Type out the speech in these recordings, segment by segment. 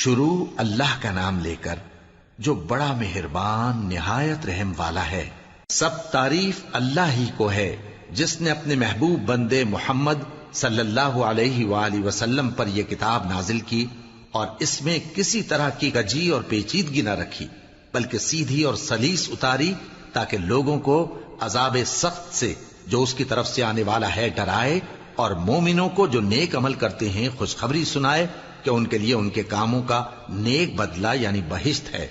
شروع اللہ کا نام لے کر جو بڑا مہربان نہایت رحم والا ہے۔ سب تعریف اللہ ہی کو ہے جس نے اپنے محبوب بندے محمد صلی اللہ علیہ وآلہ وسلم پر یہ کتاب نازل کی اور اس میں کسی طرح کی گجی اور پیچیدگی نہ رکھی، بلکہ سیدھی اور سلیس اتاری تاکہ لوگوں کو عذاب سخت سے جو اس کی طرف سے آنے والا ہے ڈرائے، اور مومنوں کو جو نیک عمل کرتے ہیں خوشخبری سنائے کہ ان کے لیے ان کے کاموں کا نیک بدلہ یعنی بہشت ہے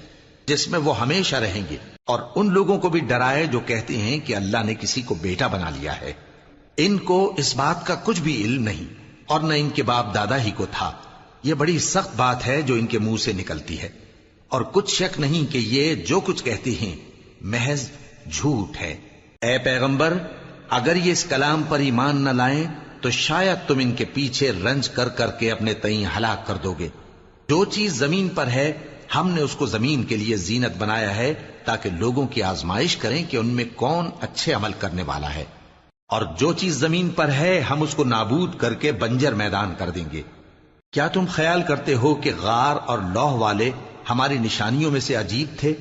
جس میں وہ ہمیشہ رہیں گے، اور ان لوگوں کو بھی ڈرائے جو کہتے ہیں کہ اللہ نے کسی کو بیٹا بنا لیا ہے۔ ان کو اس بات کا کچھ بھی علم نہیں اور نہ ان کے باپ دادا ہی کو تھا۔ یہ بڑی سخت بات ہے جو ان کے منہ سے نکلتی ہے، اور کچھ شک نہیں کہ یہ جو کچھ کہتے ہیں محض جھوٹ ہے۔ اے پیغمبر، اگر یہ اس کلام پر ایمان نہ لائیں تو شاید تم ان کے پیچھے رنج کر کر کے اپنے تئیں ہلاک کر دو گے۔ جو چیز زمین پر ہے ہم نے اس کو زمین کے لیے زینت بنایا ہے تاکہ لوگوں کی آزمائش کریں کہ ان میں کون اچھے عمل کرنے والا ہے، اور جو چیز زمین پر ہے ہم اس کو نابود کر کے بنجر میدان کر دیں گے۔ کیا تم خیال کرتے ہو کہ غار اور لوح والے ہماری نشانیوں میں سے عجیب تھے؟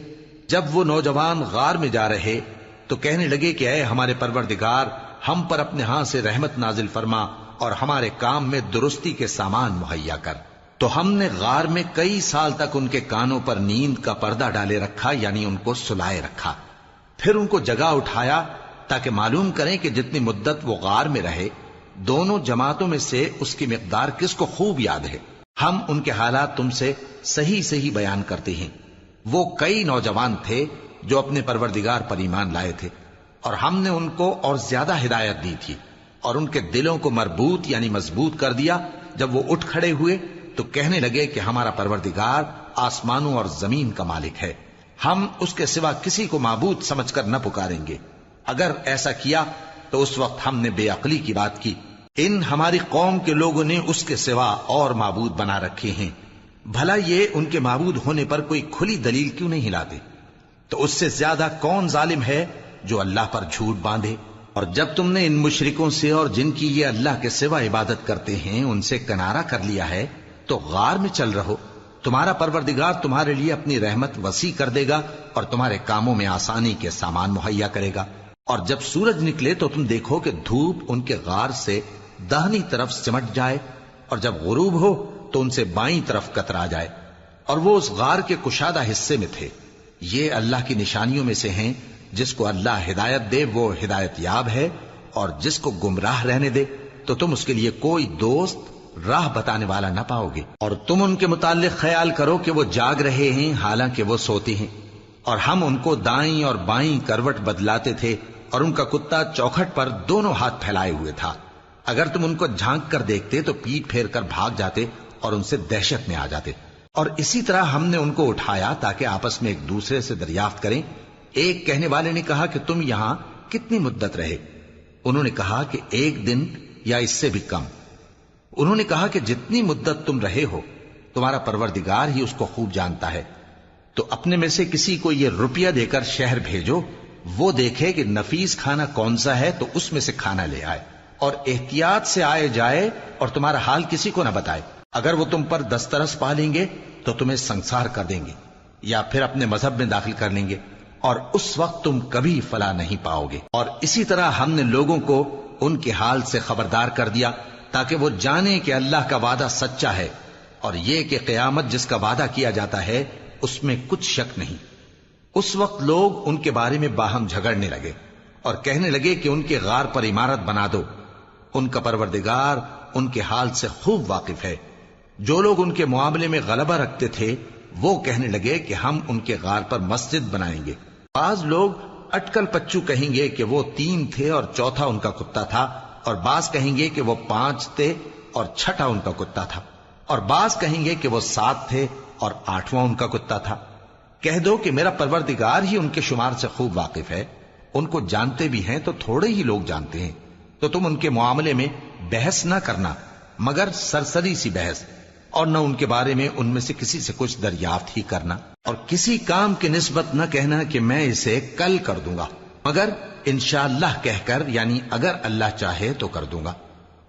جب وہ نوجوان غار میں جا رہے تو کہنے لگے کہ اے ہمارے پروردگار، ہم پر اپنے ہاں سے رحمت نازل فرما اور ہمارے کام میں درستی کے سامان مہیا کر۔ تو ہم نے غار میں کئی سال تک ان کے کانوں پر نیند کا پردہ ڈالے رکھا، یعنی ان کو سلائے رکھا، پھر ان کو جگا اٹھایا تاکہ معلوم کریں کہ جتنی مدت وہ غار میں رہے دونوں جماعتوں میں سے اس کی مقدار کس کو خوب یاد ہے۔ ہم ان کے حالات تم سے صحیح صحیح بیان کرتے ہیں۔ وہ کئی نوجوان تھے جو اپنے پروردگار پر ایمان لائے تھے، اور ہم نے ان کو اور زیادہ ہدایت دی تھی، اور ان کے دلوں کو مربوط یعنی مضبوط کر دیا۔ جب وہ اٹھ کھڑے ہوئے تو کہنے لگے کہ ہمارا پروردگار آسمانوں اور زمین کا مالک ہے، ہم اس کے سوا کسی کو معبود سمجھ کر نہ پکاریں گے۔ اگر ایسا کیا تو اس وقت ہم نے بے عقلی کی بات کی۔ ان ہماری قوم کے لوگوں نے اس کے سوا اور معبود بنا رکھے ہیں، بھلا یہ ان کے معبود ہونے پر کوئی کھلی دلیل کیوں نہیں لاتے؟ تو اس سے زیادہ کون ظالم ہے جو اللہ پر جھوٹ باندھے؟ اور جب تم نے ان مشرکوں سے اور جن کی یہ اللہ کے سوا عبادت کرتے ہیں ان سے کنارہ کر لیا ہے تو غار میں چل رہو، تمہارا پروردگار تمہارے لیے اپنی رحمت وسیع کر دے گا اور تمہارے کاموں میں آسانی کے سامان مہیا کرے گا۔ اور جب سورج نکلے تو تم دیکھو کہ دھوپ ان کے غار سے داہنی طرف سمٹ جائے، اور جب غروب ہو تو ان سے بائیں طرف کترا جائے، اور وہ اس غار کے کشادہ حصے میں تھے۔ یہ اللہ کی نشانیوں میں سے ہیں، جس کو اللہ ہدایت دے وہ ہدایت یاب ہے، اور جس کو گمراہ رہنے دے تو تم اس کے لیے کوئی دوست راہ بتانے والا نہ پاؤ گے۔ اور تم ان کے متعلق خیال کرو کہ وہ جاگ رہے ہیں حالانکہ وہ سوتے ہیں، اور ہم ان کو دائیں اور بائیں کروٹ بدلاتے تھے، اور ان کا کتا چوکھٹ پر دونوں ہاتھ پھیلائے ہوئے تھا۔ اگر تم ان کو جھانک کر دیکھتے تو پیٹ پھیر کر بھاگ جاتے اور ان سے دہشت میں آ جاتے۔ اور اسی طرح ہم نے ان کو اٹھایا تاکہ آپس میں ایک دوسرے سے دریافت کریں۔ ایک کہنے والے نے کہا کہ تم یہاں کتنی مدت رہے؟ انہوں نے کہا کہ 1 دن یا اس سے بھی کم۔ انہوں نے کہا کہ جتنی مدت تم رہے ہو تمہارا پروردگار ہی اس کو خوب جانتا ہے، تو اپنے میں سے کسی کو یہ روپیہ دے کر شہر بھیجو، وہ دیکھے کہ نفیس کھانا کون سا ہے تو اس میں سے کھانا لے آئے، اور احتیاط سے آئے جائے اور تمہارا حال کسی کو نہ بتائے۔ اگر وہ تم پر دسترس پا لیں گے تو تمہیں سنسار کر دیں گے یا پھر اپنے مذہب میں داخل کر لیں گے، اور اس وقت تم کبھی فلاح نہیں پاؤ گے۔ اور اسی طرح ہم نے لوگوں کو ان کے حال سے خبردار کر دیا تاکہ وہ جانیں کہ اللہ کا وعدہ سچا ہے، اور یہ کہ قیامت جس کا وعدہ کیا جاتا ہے اس میں کچھ شک نہیں۔ اس وقت لوگ ان کے بارے میں باہم جھگڑنے لگے اور کہنے لگے کہ ان کے غار پر عمارت بنا دو۔ ان کا پروردگار ان کے حال سے خوب واقف ہے۔ جو لوگ ان کے معاملے میں غلبہ رکھتے تھے وہ کہنے لگے کہ ہم ان کے غار پر مسجد بنائیں گے۔ بعض لوگ اٹکل پچو کہیں گے کہ وہ 3 تھے اور چوتھا ان کا کتا تھا، اور بعض کہیں گے کہ وہ 5 تھے اور چھٹا ان کا کتا تھا، اور بعض کہیں گے کہ وہ 7 تھے اور 8واں ان کا کتا تھا۔ کہہ دو کہ میرا پروردگار ہی ان کے شمار سے خوب واقف ہے، ان کو جانتے بھی ہیں تو تھوڑے ہی لوگ جانتے ہیں۔ تو تم ان کے معاملے میں بحث نہ کرنا مگر سرسری سی بحث، اور نہ ان کے بارے میں ان میں سے کسی سے کچھ دریافت ہی کرنا، اور کسی کام کی نسبت نہ کہنا کہ میں اسے کل کر دوں گا، مگر انشاءاللہ کہہ کر، یعنی اگر اللہ چاہے تو کر دوں گا۔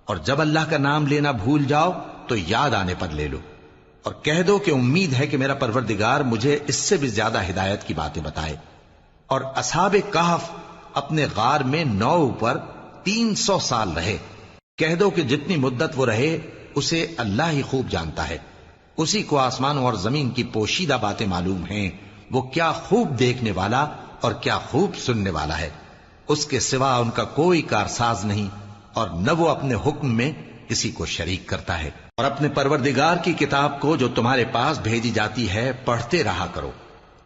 اور جب اللہ کا نام لینا بھول جاؤ تو یاد آنے پر لے لو۔ اور کہہ دو کہ امید ہے کہ میرا پروردگار مجھے اس سے بھی زیادہ ہدایت کی باتیں بتائے۔ اور اصحاب کہف اپنے غار میں 9 پر 300 سال رہے۔ کہہ دو کہ جتنی مدت وہ رہے اسے اللہ ہی خوب جانتا ہے، اسی کو آسمانوں اور زمین کی پوشیدہ باتیں معلوم ہیں، وہ کیا خوب دیکھنے والا اور کیا خوب سننے والا ہے۔ اس کے سوا ان کا کوئی کارساز نہیں، اور نہ وہ اپنے حکم میں کسی کو شریک کرتا ہے۔ اور اپنے پروردگار کی کتاب کو جو تمہارے پاس بھیجی جاتی ہے پڑھتے رہا کرو،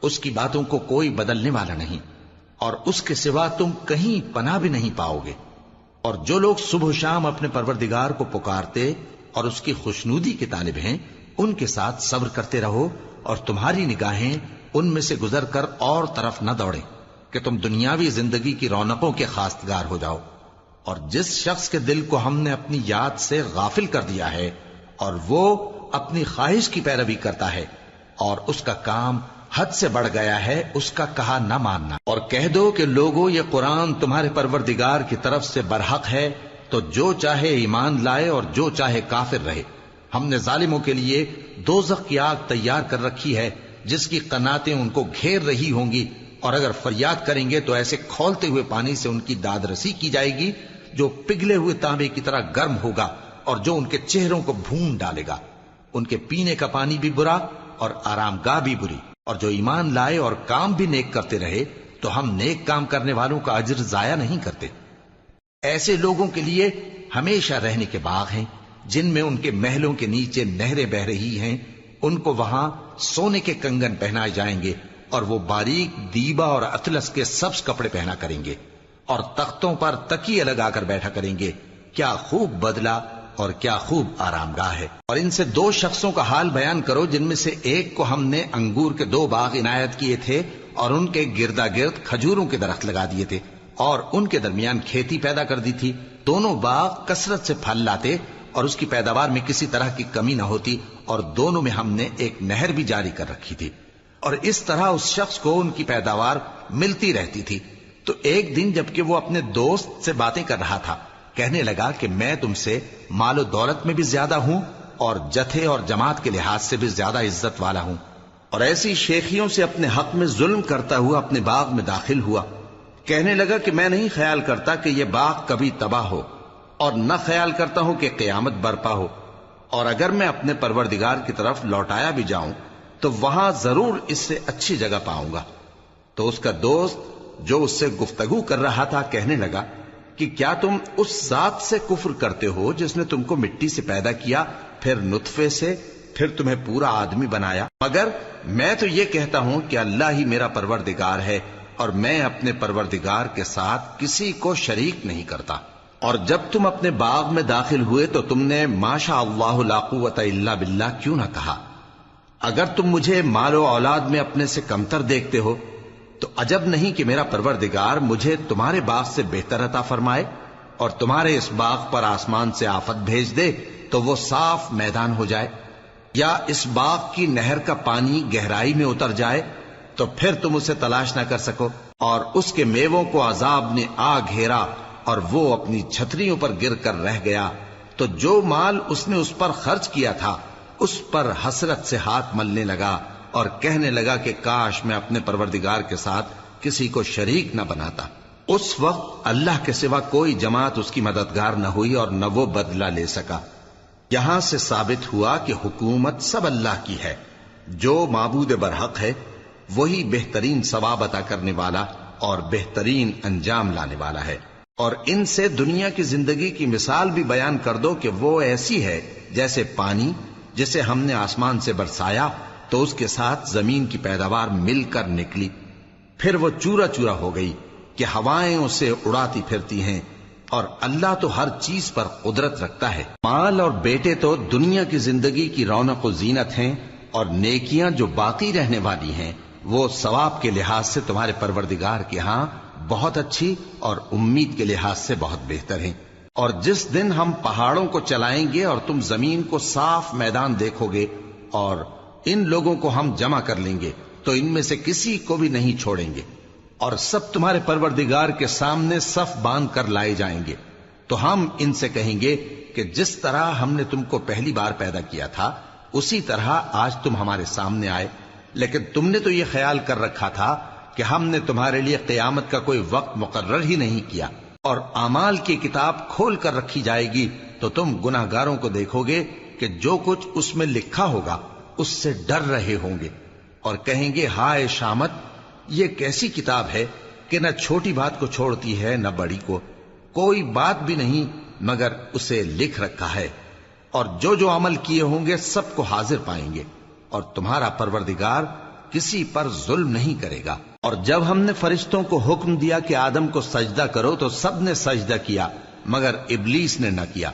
اس کی باتوں کو کوئی بدلنے والا نہیں، اور اس کے سوا تم کہیں پناہ بھی نہیں پاؤ گے۔ اور جو لوگ صبح و شام اپنے پروردگار کو پکارتے اور اس کی خوشنودی کے طالب ہیں، ان کے ساتھ صبر کرتے رہو، اور تمہاری نگاہیں ان میں سے گزر کر اور طرف نہ دوڑیں کہ تم دنیاوی زندگی کی رونقوں کے خواستگار ہو جاؤ۔ اور جس شخص کے دل کو ہم نے اپنی یاد سے غافل کر دیا ہے اور وہ اپنی خواہش کی پیروی کرتا ہے اور اس کا کام حد سے بڑھ گیا ہے، اس کا کہا نہ ماننا۔ اور کہہ دو کہ لوگوں، یہ قرآن تمہارے پروردگار کی طرف سے برحق ہے، تو جو چاہے ایمان لائے اور جو چاہے کافر رہے۔ ہم نے ظالموں کے لیے دوزخ کی آگ تیار کر رکھی ہے جس کی قناتیں ان کو گھیر رہی ہوں گی، اور اگر فریاد کریں گے تو ایسے کھولتے ہوئے پانی سے ان کی داد رسی کی جائے گی جو پگھلے ہوئے تانبے کی طرح گرم ہوگا، اور جو ان کے چہروں کو بھون ڈالے گا۔ ان کے پینے کا پانی بھی برا اور آرام گاہ بھی بری۔ اور جو ایمان لائے اور کام بھی نیک کرتے رہے تو ہم نیک کام کرنے والوں کا اجر ضائع نہیں کرتے۔ ایسے لوگوں کے لیے ہمیشہ رہنے کے باغ ہیں جن میں ان کے محلوں کے نیچے نہریں بہ رہی ہیں، ان کو وہاں سونے کے کنگن پہنائے جائیں گے، اور وہ باریک دیبا اور اطلس کے سبز کپڑے پہنا کریں گے، اور تختوں پر تکیے لگا کر بیٹھا کریں گے۔ کیا خوب بدلہ اور کیا خوب آرام گاہ ہے۔ اور ان سے 2 شخصوں کا حال بیان کرو جن میں سے ایک کو ہم نے انگور کے 2 باغ عنایت کیے تھے اور ان کے گردا گرد کھجوروں کے درخت لگا دیے تھے، اور ان کے درمیان کھیتی پیدا کر دی تھی۔ دونوں باغ کثرت سے پھل لاتے اور اس کی پیداوار میں کسی طرح کی کمی نہ ہوتی، اور دونوں میں ہم نے ایک نہر بھی جاری کر رکھی تھی، اور اس طرح اس شخص کو ان کی پیداوار ملتی رہتی تھی۔ تو ایک دن جبکہ وہ اپنے دوست سے باتیں کر رہا تھا، کہنے لگا کہ میں تم سے مال و دولت میں بھی زیادہ ہوں اور جتھے اور جماعت کے لحاظ سے بھی زیادہ عزت والا ہوں، اور ایسی شیخیوں سے اپنے حق میں ظلم کرتا ہوا اپنے باغ میں داخل ہوا۔ کہنے لگا کہ میں نہیں خیال کرتا کہ یہ باغ کبھی تباہ ہو، اور نہ خیال کرتا ہوں کہ قیامت برپا ہو، اور اگر میں اپنے پروردگار کی طرف لوٹایا بھی جاؤں تو وہاں ضرور اس سے اچھی جگہ پاؤں گا۔ تو اس کا دوست جو اس سے گفتگو کر رہا تھا کہنے لگا کہ کیا تم اس ذات سے کفر کرتے ہو جس نے تم کو مٹی سے پیدا کیا، پھر نطفے سے، پھر تمہیں پورا آدمی بنایا؟ مگر میں تو یہ کہتا ہوں کہ اللہ ہی میرا پروردگار ہے، اور میں اپنے پروردگار کے ساتھ کسی کو شریک نہیں کرتا۔ اور جب تم اپنے باغ میں داخل ہوئے تو تم نے ما شاء اللہ لا قوت الا باللہ کیوں نہ کہا؟ اگر تم مجھے مال و اولاد میں اپنے سے کمتر دیکھتے ہو تو عجب نہیں کہ میرا پروردگار مجھے تمہارے باغ سے بہتر عطا فرمائے، اور تمہارے اس باغ پر آسمان سے آفت بھیج دے تو وہ صاف میدان ہو جائے، یا اس باغ کی نہر کا پانی گہرائی میں اتر جائے تو پھر تم اسے تلاش نہ کر سکو، اور اس کے میووں کو عذاب نے آ گھیرا اور وہ اپنی چھتریوں پر گر کر رہ گیا، تو جو مال اس نے اس پر خرچ کیا تھا اس پر حسرت سے ہاتھ ملنے لگا اور کہنے لگا کہ کاش میں اپنے پروردگار کے ساتھ کسی کو شریک نہ بناتا۔ اس وقت اللہ کے سوا کوئی جماعت اس کی مددگار نہ ہوئی اور نہ وہ بدلہ لے سکا۔ یہاں سے ثابت ہوا کہ حکومت سب اللہ کی ہے، جو معبود برحق ہے وہی بہترین ثواب عطا کرنے والا اور بہترین انجام لانے والا ہے۔ اور ان سے دنیا کی زندگی کی مثال بھی بیان کر دو کہ وہ ایسی ہے جیسے پانی جسے ہم نے آسمان سے برسایا تو اس کے ساتھ زمین کی پیداوار مل کر نکلی، پھر وہ چورا چورا ہو گئی کہ ہوائیں اسے اڑاتی پھرتی ہیں، اور اللہ تو ہر چیز پر قدرت رکھتا ہے۔ مال اور بیٹے تو دنیا کی زندگی کی رونق و زینت ہیں، اور نیکیاں جو باقی رہنے والی ہیں وہ ثواب کے لحاظ سے تمہارے پروردگار کے ہاں بہت اچھی اور امید کے لحاظ سے بہت بہتر ہیں۔ اور جس دن ہم پہاڑوں کو چلائیں گے اور تم زمین کو صاف میدان دیکھو گے، اور ان لوگوں کو ہم جمع کر لیں گے تو ان میں سے کسی کو بھی نہیں چھوڑیں گے، اور سب تمہارے پروردگار کے سامنے صف باندھ کر لائے جائیں گے، تو ہم ان سے کہیں گے کہ جس طرح ہم نے تم کو پہلی بار پیدا کیا تھا اسی طرح آج تم ہمارے سامنے آئے، لیکن تم نے تو یہ خیال کر رکھا تھا کہ ہم نے تمہارے لیے قیامت کا کوئی وقت مقرر ہی نہیں کیا، اور اعمال کی کتاب کھول کر رکھی جائے گی تو تم گناہگاروں کو دیکھو گے کہ جو کچھ اس میں لکھا ہوگا اس سے ڈر رہے ہوں گے، اور کہیں گے ہائے شامت، یہ کیسی کتاب ہے کہ نہ چھوٹی بات کو چھوڑتی ہے نہ بڑی کو، کوئی بات بھی نہیں مگر اسے لکھ رکھا ہے، اور جو جو عمل کیے ہوں گے سب کو حاضر پائیں گے، اور تمہارا پروردگار کسی پر ظلم نہیں کرے گا۔ اور جب ہم نے فرشتوں کو حکم دیا کہ آدم کو سجدہ کرو تو سب نے سجدہ کیا مگر ابلیس نے نہ کیا،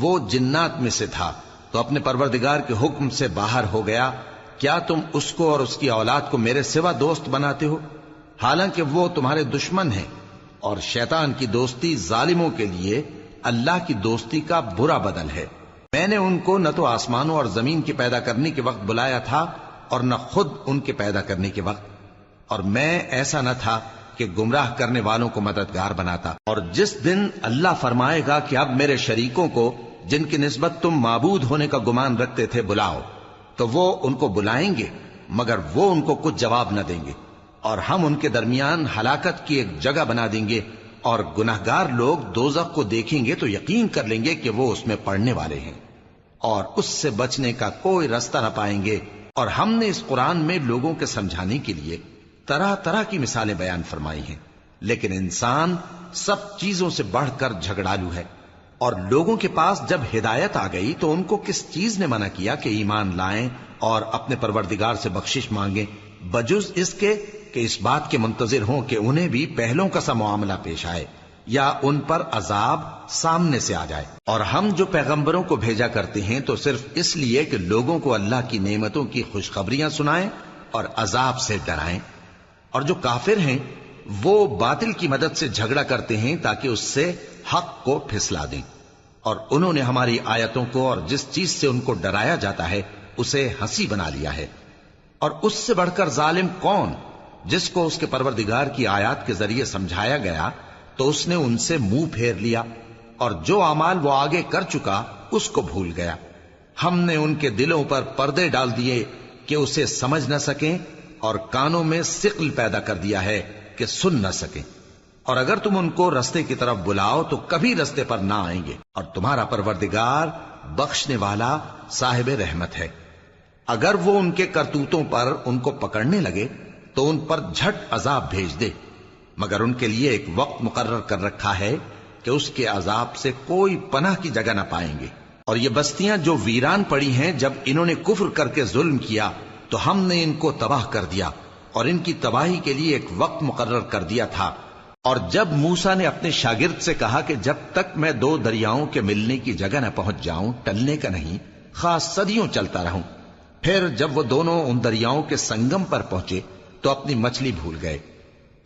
وہ جنات میں سے تھا تو اپنے پروردگار کے حکم سے باہر ہو گیا۔ کیا تم اس کو اور اس کی اولاد کو میرے سوا دوست بناتے ہو، حالانکہ وہ تمہارے دشمن ہیں، اور شیطان کی دوستی ظالموں کے لیے اللہ کی دوستی کا برا بدل ہے۔ میں نے ان کو نہ تو آسمانوں اور زمین کے پیدا کرنے کے وقت بلایا تھا اور نہ خود ان کے پیدا کرنے کے وقت، اور میں ایسا نہ تھا کہ گمراہ کرنے والوں کو مددگار بناتا۔ اور جس دن اللہ فرمائے گا کہ اب میرے شریکوں کو جن کی نسبت تم معبود ہونے کا گمان رکھتے تھے بلاؤ، تو وہ ان کو بلائیں گے مگر وہ ان کو کچھ جواب نہ دیں گے، اور ہم ان کے درمیان ہلاکت کی ایک جگہ بنا دیں گے، اور گناہگار لوگ دوزخ کو دیکھیں گے تو یقین کر لیں گے کہ وہ اس میں پڑنے والے ہیں، اور اس سے بچنے کا کوئی راستہ نہ پائیں گے۔ اور ہم نے اس قرآن میں لوگوں کے سمجھانے کے لیے طرح طرح کی مثالیں بیان فرمائی ہیں، لیکن انسان سب چیزوں سے بڑھ کر جھگڑالو ہے۔ اور لوگوں کے پاس جب ہدایت آ گئی تو ان کو کس چیز نے منع کیا کہ ایمان لائیں اور اپنے پروردگار سے بخشش مانگیں، بجز اس کے کہ اس بات کے منتظر ہوں کہ انہیں بھی پہلوں کا سا معاملہ پیش آئے یا ان پر عذاب سامنے سے آ جائے۔ اور ہم جو پیغمبروں کو بھیجا کرتے ہیں تو صرف اس لیے کہ لوگوں کو اللہ کی نعمتوں کی خوشخبریاں سنائیں اور عذاب سے ڈرائیں، اور جو کافر ہیں وہ باطل کی مدد سے جھگڑا کرتے ہیں تاکہ اس سے حق کو پھسلا دیں، اور انہوں نے ہماری آیتوں کو اور جس چیز سے ان کو ڈرایا جاتا ہے اسے ہنسی بنا لیا ہے۔ اور اس سے بڑھ کر ظالم کون، جس کو اس کے پروردگار کی آیات کے ذریعے سمجھایا گیا تو اس نے ان سے منہ پھیر لیا، اور جو اعمال وہ آگے کر چکا اس کو بھول گیا۔ ہم نے ان کے دلوں پر پردے ڈال دیے کہ اسے سمجھ نہ سکیں، اور کانوں میں ثقل پیدا کر دیا ہے کہ سن نہ سکیں، اور اگر تم ان کو رستے کی طرف بلاؤ تو کبھی رستے پر نہ آئیں گے، اور تمہارا پروردگار بخشنے والا صاحب رحمت ہے۔ اگر وہ ان کے کرتوتوں پر ان کو پکڑنے لگے تو ان پر جھٹ عذاب بھیج دے، مگر ان کے لیے ایک وقت مقرر کر رکھا ہے کہ اس کے عذاب سے کوئی پناہ کی جگہ نہ پائیں گے۔ اور یہ بستیاں جو ویران پڑی ہیں، جب انہوں نے کفر کر کے ظلم کیا تو ہم نے ان کو تباہ کر دیا، اور ان کی تباہی کے لیے ایک وقت مقرر کر دیا تھا۔ اور جب موسیٰ نے اپنے شاگرد سے کہا کہ جب تک میں دو دریاؤں کے ملنے کی جگہ نہ پہنچ جاؤں ٹلنے کا نہیں، خاص صدیوں چلتا رہوں، پھر جب وہ دونوں ان دریاؤں کے سنگم پر پہنچے تو اپنی مچھلی بھول گئے،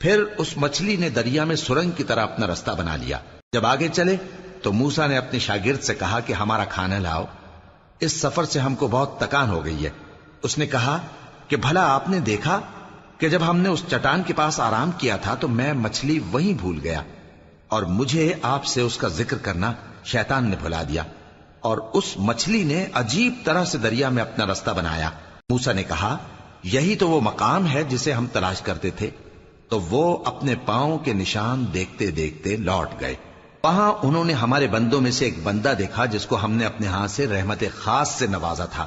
پھر اس مچھلی نے دریا میں سرنگ کی طرح اپنا رستہ بنا لیا۔ جب آگے چلے تو موسیٰ نے اپنے شاگرد سے کہا کہ ہمارا کھانا لاؤ، اس سفر سے ہم کو بہت تکان ہو گئی ہے۔ اس نے کہا کہ بھلا آپ نے دیکھا کہ جب ہم نے اس چٹان کے پاس آرام کیا تھا تو میں مچھلی وہیں بھول گیا، اور مجھے آپ سے اس کا ذکر کرنا شیطان نے بھلا دیا، اور اس مچھلی نے عجیب طرح سے دریا میں اپنا رستہ بنایا۔ موسیٰ نے کہا یہی تو وہ مقام ہے جسے ہم تلاش کرتے تھے، تو وہ اپنے پاؤں کے نشان دیکھتے دیکھتے لوٹ گئے۔ وہاں انہوں نے ہمارے بندوں میں سے ایک بندہ دیکھا جس کو ہم نے اپنے ہاتھ سے رحمت خاص سے نوازا تھا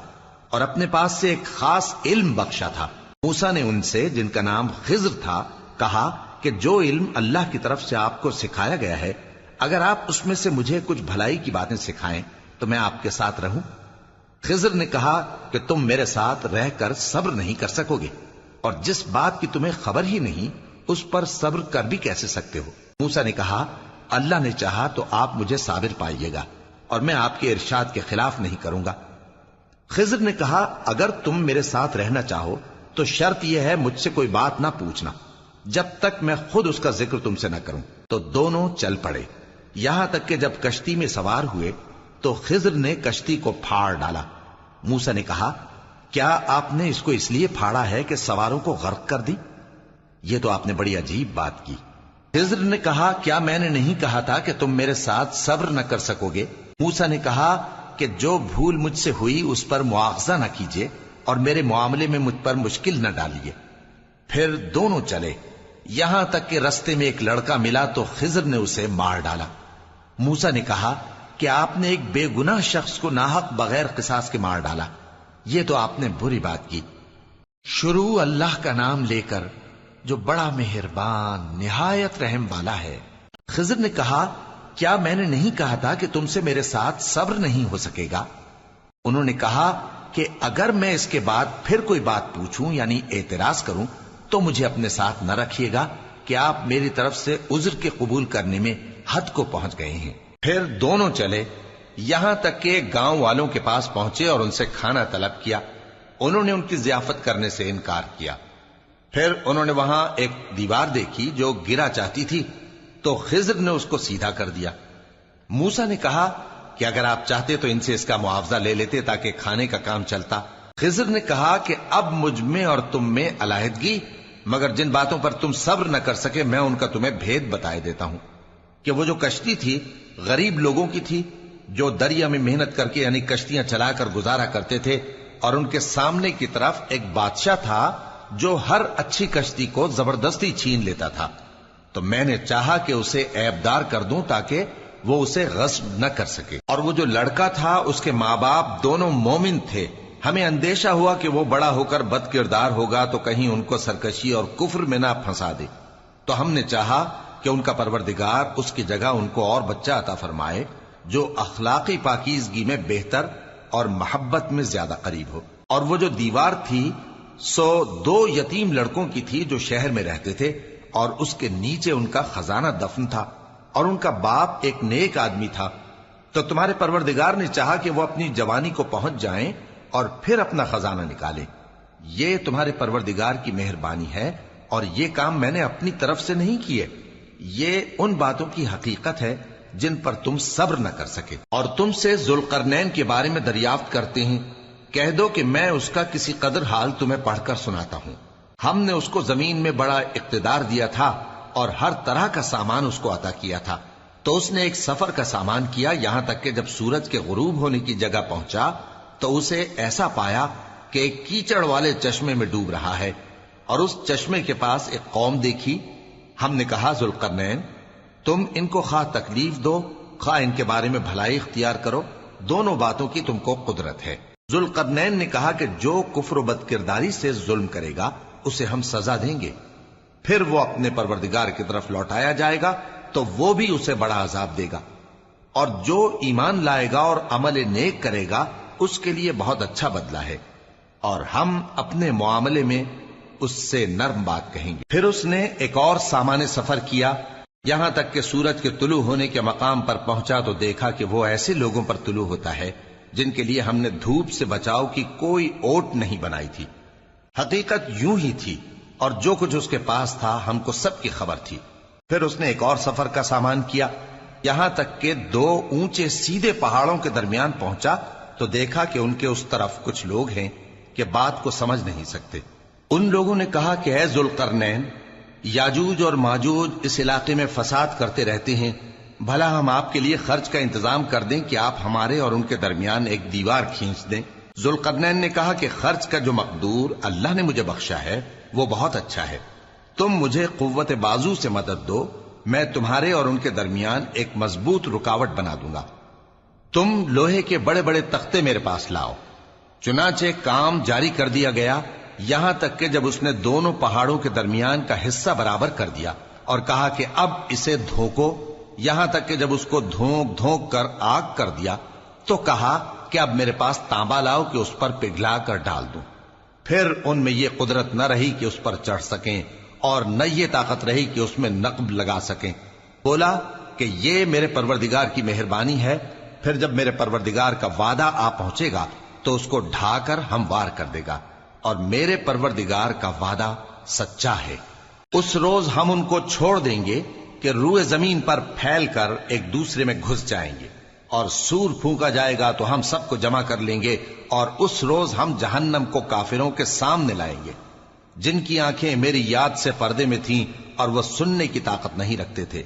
اور اپنے پاس سے ایک خاص علم بخشا تھا۔ موسیٰ نے ان سے جن کا نام خضر تھا کہا کہ جو علم اللہ کی طرف سے آپ کو سکھایا گیا ہے، اگر آپ اس میں سے مجھے کچھ بھلائی کی باتیں سکھائیں تو میں آپ کے ساتھ رہوں۔ خضر نے کہا کہ تم میرے ساتھ رہ کر صبر نہیں کر سکو گے، اور جس بات کی تمہیں خبر ہی نہیں اس پر صبر کر بھی کیسے سکتے ہو؟ موسیٰ نے کہا اللہ نے چاہا تو آپ مجھے صابر پائیے گا، اور میں آپ کے ارشاد کے خلاف نہیں کروں گا۔ خضر نے کہا اگر تم میرے ساتھ رہنا چاہو تو شرط یہ ہے مجھ سے کوئی بات نہ پوچھنا جب تک میں خود اس کا ذکر تم سے نہ کروں۔ تو دونوں چل پڑے، یہاں تک کہ جب کشتی میں سوار ہوئے تو خضر نے کشتی کو پھاڑ ڈالا۔ موسیٰ نے کہا کیا آپ نے اس کو اس لیے پھاڑا ہے کہ سواروں کو غرق کر دی؟ یہ تو آپ نے بڑی عجیب بات کی۔ خضر نے کہا کیا میں نے نہیں کہا تھا کہ تم میرے ساتھ صبر نہ کر سکو گے؟ موسیٰ نے کہا کہ جو بھول مجھ سے ہوئی اس پر مواخذہ نہ کیجیے اور میرے معاملے میں مجھ پر مشکل نہ ڈالیے۔ پھر دونوں چلے، یہاں تک کہ رستے میں ایک لڑکا ملا تو خضر نے اسے مار ڈالا۔ موسیٰ نے کہا کہ آپ نے ایک بے گناہ شخص کو ناحق بغیر قصاص کے مار ڈالا، یہ تو آپ نے بری بات کی۔ شروع اللہ کا نام لے کر جو بڑا مہربان نہایت رحم والا ہے۔ خضر نے کہا کیا میں نے نہیں کہا تھا کہ تم سے میرے ساتھ صبر نہیں ہو سکے گا؟ انہوں نے کہا کہ اگر میں اس کے بعد پھر کوئی بات پوچھوں یعنی اعتراض کروں تو مجھے اپنے ساتھ نہ رکھیے گا کہ آپ میری طرف سے عذر کے قبول کرنے میں حد کو پہنچ گئے ہیں۔ پھر دونوں چلے، یہاں تک کہ گاؤں والوں کے پاس پہنچے اور ان سے کھانا طلب کیا۔ انہوں نے ان کی ضیافت کرنے سے انکار کیا۔ پھر انہوں نے وہاں ایک دیوار دیکھی جو گرا چاہتی تھی تو خضر نے اس کو سیدھا کر دیا۔ موسیٰ نے کہا کہ اگر آپ چاہتے تو ان سے اس کا معاوضہ لے لیتے تاکہ کھانے کا کام چلتا۔ خضر نے کہا کہ اب مجھ میں اور تم میں علیحدگی، مگر جن باتوں پر تم صبر نہ کر سکے میں ان کا تمہیں بھید بتائے دیتا ہوں کہ وہ جو کشتی تھی غریب لوگوں کی تھی جو دریا میں محنت کر کے یعنی کشتیاں چلا کر گزارا کرتے تھے، اور ان کے سامنے کی طرف ایک بادشاہ تھا جو ہر اچھی کشتی کو زبردستی چھین لیتا تھا، تو میں نے چاہا کہ اسے عیبدار کر دوں تاکہ وہ اسے غصب نہ کر سکے۔ اور وہ جو لڑکا تھا اس کے ماں باپ دونوں مومن تھے، ہمیں اندیشہ ہوا کہ وہ بڑا ہو کر بد کردار ہوگا تو کہیں ان کو سرکشی اور کفر میں نہ پھنسا دے، تو ہم نے چاہا کہ ان کا پروردگار اس کی جگہ ان کو اور بچہ عطا فرمائے جو اخلاقی پاکیزگی میں بہتر اور محبت میں زیادہ قریب ہو۔ اور وہ جو دیوار تھی سو 2 یتیم لڑکوں کی تھی جو شہر میں رہتے تھے، اور اس کے نیچے ان کا خزانہ دفن تھا، اور ان کا باپ ایک نیک آدمی تھا۔ تو تمہارے پروردگار نے چاہا کہ وہ اپنی جوانی کو پہنچ جائیں اور پھر اپنا خزانہ نکالیں۔ یہ تمہارے پروردگار کی مہربانی ہے، اور یہ کام میں نے اپنی طرف سے نہیں کیے، یہ ان باتوں کی حقیقت ہے جن پر تم صبر نہ کر سکے۔ اور تم سے ذوالقرنین کے بارے میں دریافت کرتے ہیں، کہہ دو کہ میں اس کا کسی قدر حال تمہیں پڑھ کر سناتا ہوں۔ ہم نے اس کو زمین میں بڑا اقتدار دیا تھا اور ہر طرح کا سامان اس کو عطا کیا تھا، تو اس نے ایک سفر کا سامان کیا، یہاں تک کہ جب سورج کے غروب ہونے کی جگہ پہنچا تو اسے ایسا پایا کہ ایک کیچڑ والے چشمے میں ڈوب رہا ہے، اور اس چشمے کے پاس ایک قوم دیکھی۔ ہم نے کہا ذوالقرنین تم ان کو خواہ تکلیف دو خواہ ان کے بارے میں بھلائی اختیار کرو، دونوں باتوں کی تم کو قدرت ہے۔ ذوالقرنین نے کہا کہ جو کفر و بد کرداری سے ظلم کرے گا اسے ہم سزا دیں گے، پھر وہ اپنے پروردگار کی طرف لوٹایا جائے گا تو وہ بھی اسے بڑا عذاب دے گا، اور جو ایمان لائے گا اور عمل نیک کرے گا اس کے لیے بہت اچھا بدلہ ہے، اور ہم اپنے معاملے میں اس سے نرم بات کہیں گے۔ پھر اس نے ایک اور سامان سفر کیا، یہاں تک کہ سورج کے طلوع ہونے کے مقام پر پہنچا تو دیکھا کہ وہ ایسے لوگوں پر طلوع ہوتا ہے جن کے لیے ہم نے دھوپ سے بچاؤ کی کوئی اوٹ نہیں بنائی تھی۔ حقیقت یوں ہی تھی، اور جو کچھ اس کے پاس تھا ہم کو سب کی خبر تھی۔ پھر اس نے ایک اور سفر کا سامان کیا، یہاں تک کہ 2 اونچے سیدھے پہاڑوں کے درمیان پہنچا تو دیکھا کہ ان کے اس طرف کچھ لوگ ہیں کہ بات کو سمجھ نہیں سکتے۔ ان لوگوں نے کہا کہ اے ذوالقرنین، یاجوج اور ماجوج اس علاقے میں فساد کرتے رہتے ہیں، بھلا ہم آپ کے لیے خرچ کا انتظام کر دیں کہ آپ ہمارے اور ان کے درمیان ایک دیوار کھینچ دیں۔ ذوالقرنین نے کہا کہ خرچ کا جو مقدور اللہ نے مجھے بخشا ہے وہ بہت اچھا ہے، تم مجھے قوت بازو سے مدد دو، میں تمہارے اور ان کے درمیان ایک مضبوط رکاوٹ بنا دوں گا۔ تم لوہے کے بڑے بڑے تختے میرے پاس لاؤ۔ چنانچہ کام جاری کر دیا گیا، یہاں تک کہ جب اس نے دونوں پہاڑوں کے درمیان کا حصہ برابر کر دیا اور کہا کہ اب اسے دھوکو، یہاں تک کہ جب اس کو دھونک دھونک کر آگ کر دیا تو کہا کہ اب میرے پاس تانبا لاؤ کہ اس پر پگھلا کر ڈال دوں۔ پھر ان میں یہ قدرت نہ رہی کہ اس پر چڑھ سکیں، اور نہ یہ طاقت رہی کہ اس میں نقب لگا سکیں۔ بولا کہ یہ میرے پروردگار کی مہربانی ہے، پھر جب میرے پروردگار کا وعدہ آ پہنچے گا تو اس کو ڈھا کر ہموار کر دے گا، اور میرے پروردگار کا وعدہ سچا ہے۔ اس روز ہم ان کو چھوڑ دیں گے کہ روئے زمین پر پھیل کر ایک دوسرے میں گھس جائیں گے، اور سور پھونکا جائے گا تو ہم سب کو جمع کر لیں گے، اور اس روز ہم جہنم کو کافروں کے سامنے لائیں گے جن کی آنکھیں میری یاد سے پردے میں تھیں اور وہ سننے کی طاقت نہیں رکھتے تھے۔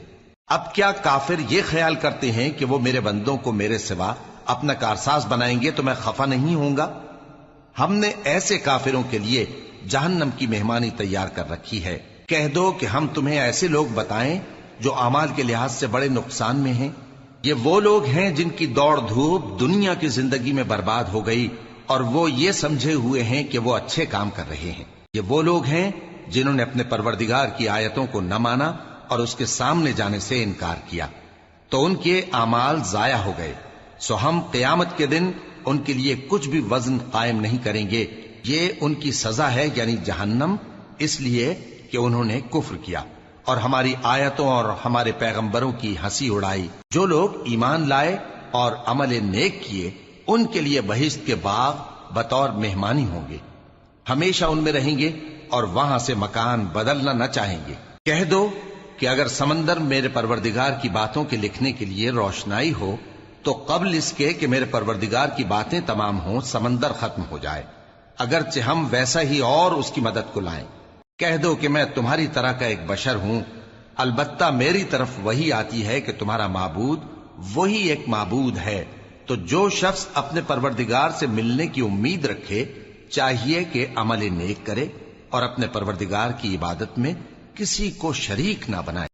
اب کیا کافر یہ خیال کرتے ہیں کہ وہ میرے بندوں کو میرے سوا اپنا کارساز بنائیں گے تو میں خفا نہیں ہوں گا؟ ہم نے ایسے کافروں کے لیے جہنم کی مہمانی تیار کر رکھی ہے۔ کہہ دو کہ ہم تمہیں ایسے لوگ بتائیں جو اعمال کے لحاظ سے بڑے نقصان میں ہیں۔ یہ وہ لوگ ہیں جن کی دوڑ دھوپ دنیا کی زندگی میں برباد ہو گئی اور وہ یہ سمجھے ہوئے ہیں کہ وہ اچھے کام کر رہے ہیں۔ یہ وہ لوگ ہیں جنہوں نے اپنے پروردگار کی آیتوں کو نہ مانا اور اس کے سامنے جانے سے انکار کیا، تو ان کے اعمال ضائع ہو گئے۔ سو ہم قیامت کے دن ان کے لیے کچھ بھی وزن قائم نہیں کریں گے۔ یہ ان کی سزا ہے، یعنی جہنم، اس لیے کہ انہوں نے کفر کیا اور ہماری آیتوں اور ہمارے پیغمبروں کی ہنسی اڑائی۔ جو لوگ ایمان لائے اور عمل نیک کیے ان کے لیے بہشت کے باغ بطور مہمانی ہوں گے، ہمیشہ ان میں رہیں گے اور وہاں سے مکان بدلنا نہ چاہیں گے۔ کہہ دو کہ اگر سمندر میرے پروردگار کی باتوں کے لکھنے کے لیے روشنائی ہو تو قبل اس کے کہ میرے پروردگار کی باتیں تمام ہوں سمندر ختم ہو جائے، اگرچہ ہم ویسا ہی اور اس کی مدد کو لائیں۔ کہہ دو کہ میں تمہاری طرح کا ایک بشر ہوں، البتہ میری طرف وہی آتی ہے کہ تمہارا معبود وہی ایک معبود ہے۔ تو جو شخص اپنے پروردگار سے ملنے کی امید رکھے چاہیے کہ عمل نیک کرے اور اپنے پروردگار کی عبادت میں کسی کو شریک نہ بنائے۔